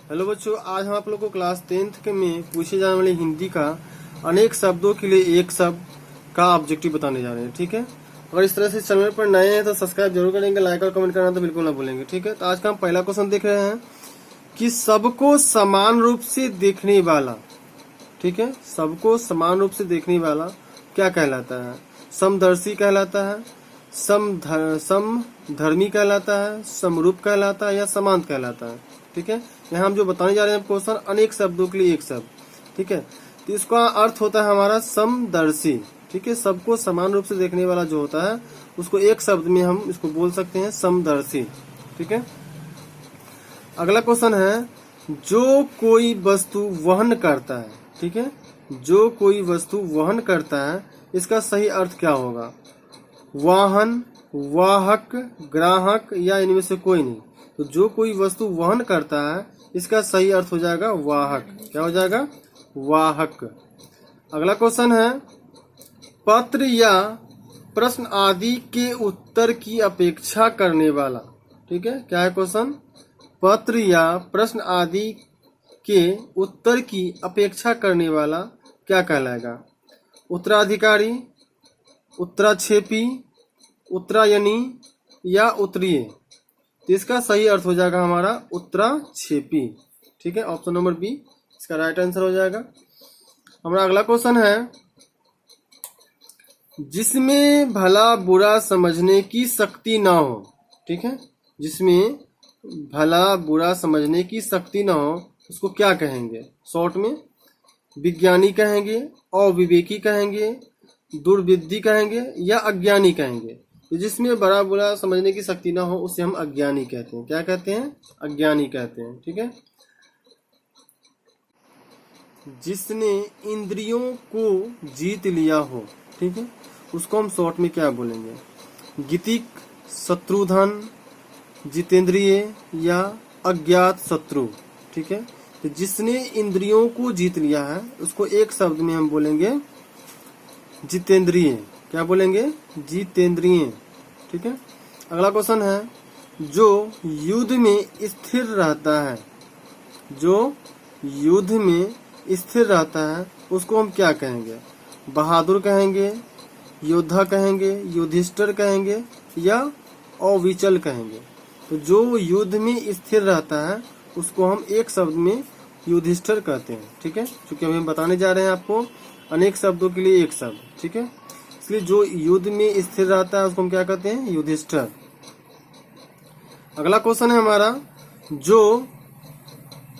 Hello बच्चों, आज हम आप लोग को क्लास 10th के में पूछे जाने वाले हिंदी का अनेक शब्दों के लिए एक शब्द का ऑब्जेक्टिव बताने जा रहे हैं। ठीक है, अगर इस तरह से चैनल पर नए हैं तो सब्सक्राइब जरूर करेंगे, लाइक और कमेंट करना तो बिल्कुल ना भूलेंगे। ठीक है, तो आज का हम पहला क्वेश्चन देख रहे हैं कि सबको समान रूप से देखने वाला, ठीक है, सबको समान रूप से देखने वाला क्या कहलाता है? समदर्शी कहलाता है, समधर्मी कहलाता है, समरूप कहलाता है या समांत कहलाता है। ठीक है, यहाँ हम जो बताने जा रहे हैं क्वेश्चन अनेक शब्दों के लिए एक शब्द। ठीक है, तो इसका अर्थ होता है हमारा समदर्शी। ठीक है, सबको समान रूप से देखने वाला जो होता है उसको एक शब्द में हम इसको बोल सकते हैं समदर्शी। ठीक है, अगला क्वेश्चन है जो कोई वस्तु वहन करता है। ठीक है, जो कोई वस्तु वहन करता है इसका सही अर्थ क्या होगा? वाहन, वाहक, ग्राहक या इनमें से कोई नहीं। तो जो कोई वस्तु वहन करता है इसका सही अर्थ हो जाएगा वाहक। क्या हो जाएगा? वाहक। अगला क्वेश्चन है पत्र या प्रश्न आदि के उत्तर की अपेक्षा करने वाला। ठीक है, क्या है क्वेश्चन? पत्र या प्रश्न आदि के उत्तर की अपेक्षा करने वाला क्या कहलाएगा? उत्तराधिकारी, उत्तराक्षेपी, उत्तरायणी या उत्तरीय। तो इसका सही अर्थ हो जाएगा हमारा उत्तराक्षेपी। ठीक है, ऑप्शन नंबर बी इसका राइट आंसर हो जाएगा। हमारा अगला क्वेश्चन है जिसमें भला बुरा समझने की शक्ति ना हो। ठीक है, जिसमें भला बुरा समझने की शक्ति ना हो उसको क्या कहेंगे? शॉर्ट में विज्ञानी कहेंगे, अविवेकी कहेंगे, दुर्विद्धि कहेंगे या अज्ञानी कहेंगे। तो जिसमें बड़ा बुरा समझने की शक्ति ना हो उसे हम अज्ञानी कहते हैं। क्या कहते हैं? अज्ञानी कहते हैं। ठीक है, जिसने इंद्रियों को जीत लिया हो, ठीक है, उसको हम शॉर्ट में क्या बोलेंगे? गीतिक, शत्रुधन, जितेंद्रिय या अज्ञात शत्रु। ठीक है, तो जिसने इंद्रियों को जीत लिया है उसको एक शब्द में हम बोलेंगे जितेंद्रिय। क्या बोलेंगे? जितेंद्रिय। ठीक है, अगला क्वेश्चन है जो युद्ध में स्थिर रहता है, जो युद्ध में स्थिर रहता है उसको हम क्या कहेंगे? बहादुर कहेंगे, योद्धा कहेंगे, युधिष्ठिर कहेंगे या अविचल कहेंगे। तो जो युद्ध में स्थिर रहता है उसको हम एक शब्द में युधिष्ठिर कहते हैं। ठीक है, क्योंकि हम बताने जा रहे हैं आपको अनेक शब्दों के लिए एक शब्द। ठीक है, इसलिए जो युद्ध में स्थिर रहता है उसको हम क्या कहते हैं? युधिष्ठिर। अगला क्वेश्चन है हमारा जो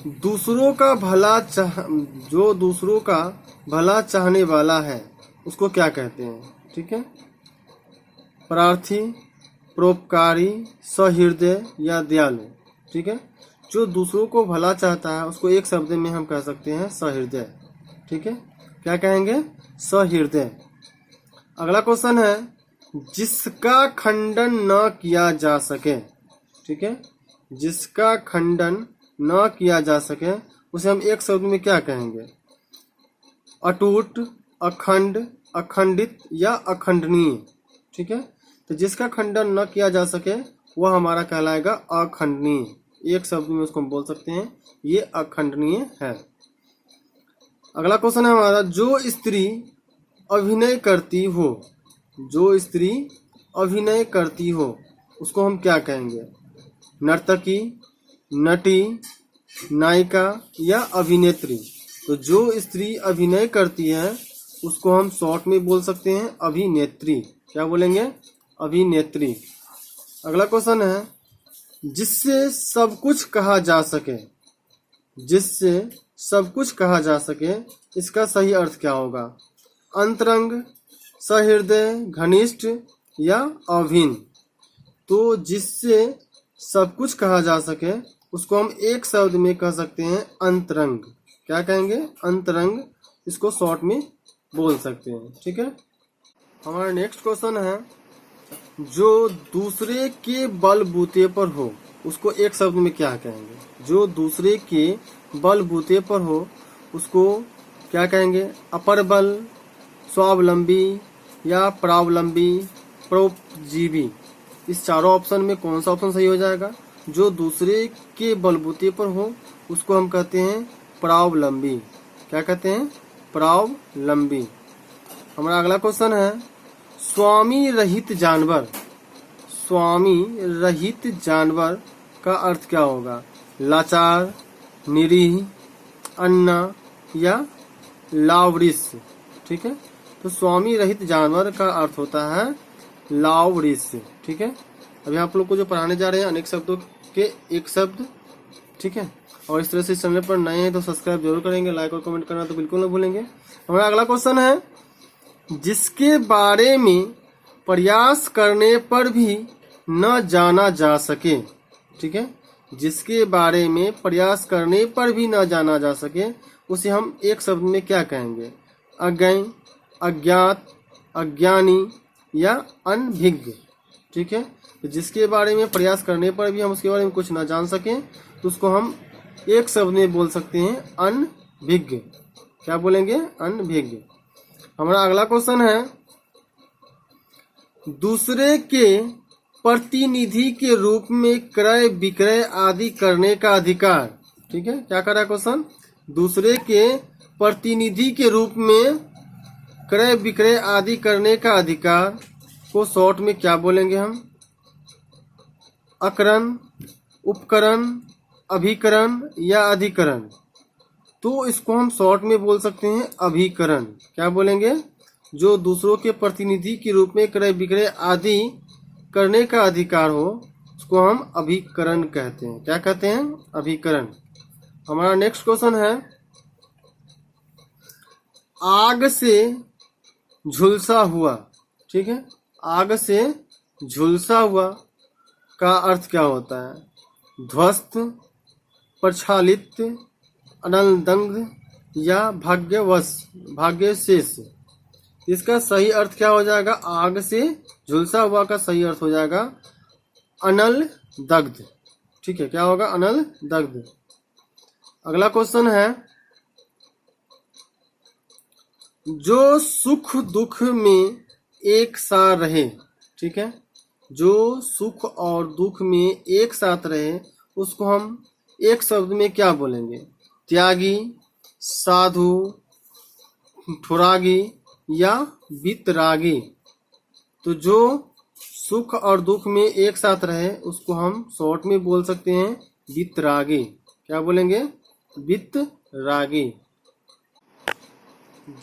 दूसरों का भला चाहने वाला है उसको क्या कहते हैं? ठीक है, प्रार्थी, परोपकारी, सहृदय या दयालु। ठीक है, जो दूसरों को भला चाहता है उसको एक शब्द में हम कह सकते हैं सहृदय। ठीक है, क्या कहेंगे? सहृदय। अगला क्वेश्चन है जिसका खंडन न किया जा सके। ठीक है, जिसका खंडन न किया जा सके उसे हम एक शब्द में क्या कहेंगे? अटूट, अखंड, अखंडित या अखंडनीय। ठीक है, तो जिसका खंडन न किया जा सके वह हमारा कहलाएगा अखंडनीय। एक शब्द में उसको हम बोल सकते हैं ये अखंडनीय है। अगला क्वेश्चन है हमारा जो स्त्री अभिनय करती हो, जो स्त्री अभिनय करती हो उसको हम क्या कहेंगे? नर्तकी, नटी, नायिका या अभिनेत्री। तो जो स्त्री अभिनय करती है उसको हम शॉर्ट में बोल सकते हैं अभिनेत्री। क्या बोलेंगे? अभिनेत्री। अगला क्वेश्चन है जिससे सब कुछ कहा जा सके, जिससे सब कुछ कहा जा सके इसका सही अर्थ क्या होगा? अंतरंग, सहृदय, घनिष्ठ या अभिन्न। तो जिससे सब कुछ कहा जा सके उसको हम एक शब्द में कह सकते हैं अंतरंग। क्या कहेंगे? अंतरंग। इसको शॉर्ट में बोल सकते हैं। ठीक है, हमारा नेक्स्ट क्वेश्चन है जो दूसरे के बलबूते पर हो उसको एक शब्द में क्या कहेंगे? जो दूसरे के बलबूते पर हो उसको क्या कहेंगे? अपर बल, स्वावलंबी या प्रावलंबी, परोपजीवी। इस चारों ऑप्शन में कौन सा ऑप्शन सही हो जाएगा? जो दूसरे के बलबूते पर हो उसको हम कहते हैं परावलंबी। क्या कहते हैं? परावलंबी। हमारा अगला क्वेश्चन है स्वामी रहित जानवर। स्वामी रहित जानवर का अर्थ क्या होगा? लाचार, निरीह, अन्ना या लावरिस। ठीक है, तो स्वामी रहित जानवर का अर्थ होता है लावरिस। ठीक है, अभी आप लोग को जो पढ़ाने जा रहे हैं अनेक शब्दों के एक शब्द। ठीक है, और इस तरह से चैनल पर नए हैं तो सब्सक्राइब जरूर करेंगे, लाइक और कमेंट करना तो बिल्कुल ना भूलेंगे। हमारा अगला क्वेश्चन है जिसके बारे में प्रयास करने पर भी न जाना जा सके। ठीक है, जिसके बारे में प्रयास करने पर भी न जाना जा सके उसे हम एक शब्द में क्या कहेंगे? अज्ञेय, अज्ञात, अज्ञानी या अनभिज्ञ। ठीक है, तो जिसके बारे में प्रयास करने पर भी हम उसके बारे में कुछ न जान सकें तो उसको हम एक शब्द में बोल सकते हैं अनभिज्ञ। क्या बोलेंगे? अनभिज्ञ। हमारा अगला क्वेश्चन है दूसरे के प्रतिनिधि के रूप में क्रय विक्रय आदि करने का अधिकार। ठीक है, क्या कर रहा है क्वेश्चन? दूसरे के प्रतिनिधि के रूप में क्रय विक्रय आदि करने का अधिकार को शॉर्ट में क्या बोलेंगे हम? अकरण, उपकरण, अभिकरण या अधिकरण। तो इसको हम शॉर्ट में बोल सकते हैं अभिकरण। क्या बोलेंगे? जो दूसरों के प्रतिनिधि के रूप में क्रय विक्रय आदि करने का अधिकार हो उसको हम अभिकरण कहते हैं। क्या कहते हैं? अभिकरण। हमारा नेक्स्ट क्वेश्चन है आग से झुलसा हुआ। ठीक है, आग से झुलसा हुआ का अर्थ क्या होता है? ध्वस्त, प्रक्षालित, अनलदंग या भाग्यवश, भाग्यशेष। इसका सही अर्थ क्या हो जाएगा? आग से झुलसा हुआ का सही अर्थ हो जाएगा अनल दग्ध। ठीक है, क्या होगा? अनल दग्ध। अगला क्वेश्चन है जो सुख दुख में एक सा रहे। ठीक है, जो सुख और दुख में एक साथ रहे उसको हम एक शब्द में क्या बोलेंगे? त्यागी, साधु, ठुरागी या वितरागी। तो जो सुख और दुख में एक साथ रहे उसको हम शॉर्ट में बोल सकते हैं वितरागी। क्या बोलेंगे? वितरागी।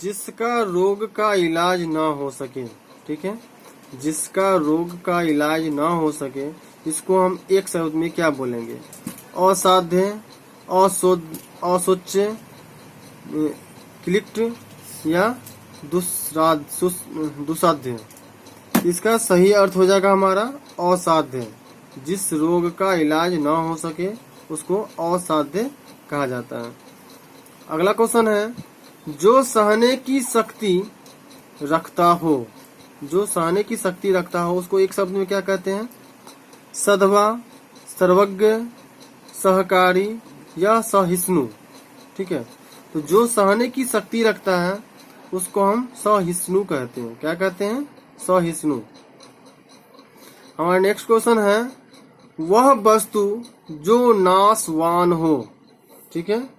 जिसका रोग का इलाज ना हो सके। ठीक है, जिसका रोग का इलाज ना हो सके इसको हम एक शब्द में क्या बोलेंगे? असाध्य, असुच्य, क्लिष्ट या दुस्साध्य। इसका सही अर्थ हो जाएगा हमारा असाध्य। जिस रोग का इलाज ना हो सके उसको असाध्य कहा जाता है। अगला क्वेश्चन है जो सहने की शक्ति रखता हो। जो सहने की शक्ति रखता हो उसको एक शब्द में क्या कहते हैं? सधवा, सर्वज्ञ, सहकारी या सहिष्णु। ठीक है, तो जो सहने की शक्ति रखता है उसको हम सहिष्णु कहते हैं। क्या कहते हैं? सहिष्णु। हमारा नेक्स्ट क्वेश्चन है वह वस्तु जो नाशवान हो। ठीक है,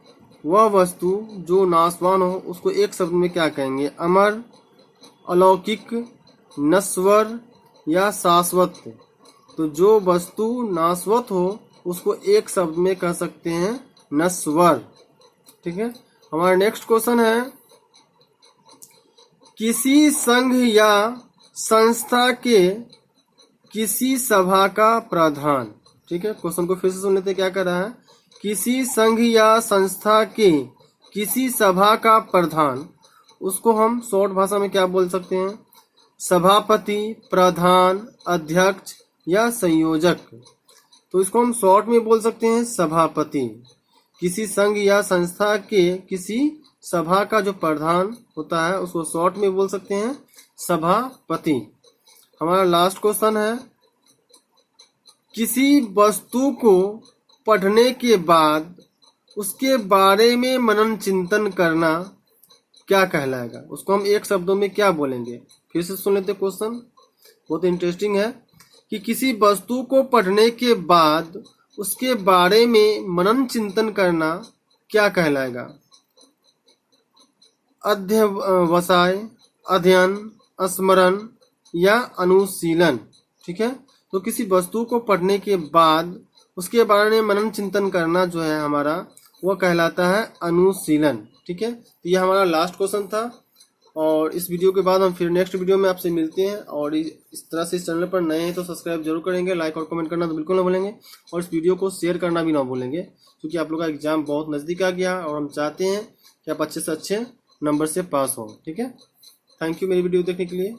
वह वस्तु जो नाशवान हो उसको एक शब्द में क्या कहेंगे? अमर, अलौकिक, नश्वर या शाश्वत। तो जो वस्तु नाशवत हो उसको एक शब्द में कह सकते हैं नश्वर। ठीक है, हमारा नेक्स्ट क्वेश्चन है किसी संघ या संस्था के किसी सभा का प्रधान। ठीक है, क्वेश्चन को फिर से सुन लेते हैं क्या कर रहा है। किसी संघ या संस्था के किसी सभा का प्रधान उसको हम शॉर्ट भाषा में क्या बोल सकते हैं? सभापति, प्रधान, अध्यक्ष या संयोजक। तो इसको हम शॉर्ट में बोल सकते हैं सभापति। किसी संघ या संस्था के किसी सभा का जो प्रधान होता है उसको शॉर्ट में बोल सकते हैं सभापति। हमारा लास्ट क्वेश्चन है किसी वस्तु को पढ़ने के बाद उसके बारे में मनन चिंतन करना क्या कहलाएगा? उसको हम एक शब्दों में क्या बोलेंगे? फिर से सुन लेते क्वेश्चन, बहुत इंटरेस्टिंग है कि किसी वस्तु को पढ़ने के बाद उसके बारे में मनन चिंतन करना क्या कहलाएगा? अध्यवसाय, अध्ययन, स्मरण या अनुशीलन। ठीक है, तो किसी वस्तु को पढ़ने के बाद उसके बारे में मनन चिंतन करना जो है हमारा, वो कहलाता है अनुशीलन। ठीक है, तो ये हमारा लास्ट क्वेश्चन था, और इस वीडियो के बाद हम फिर नेक्स्ट वीडियो में आपसे मिलते हैं। और इस तरह से इस चैनल पर नए हैं तो सब्सक्राइब जरूर करेंगे, लाइक और कमेंट करना तो बिल्कुल ना भूलेंगे, और इस वीडियो को शेयर करना भी ना भूलेंगे, क्योंकि आप लोग का एग्जाम बहुत नज़दीक आ गया और हम चाहते हैं कि आप अच्छे से अच्छे नंबर से पास हो। ठीक है, थैंक यू मेरी वीडियो देखने के लिए।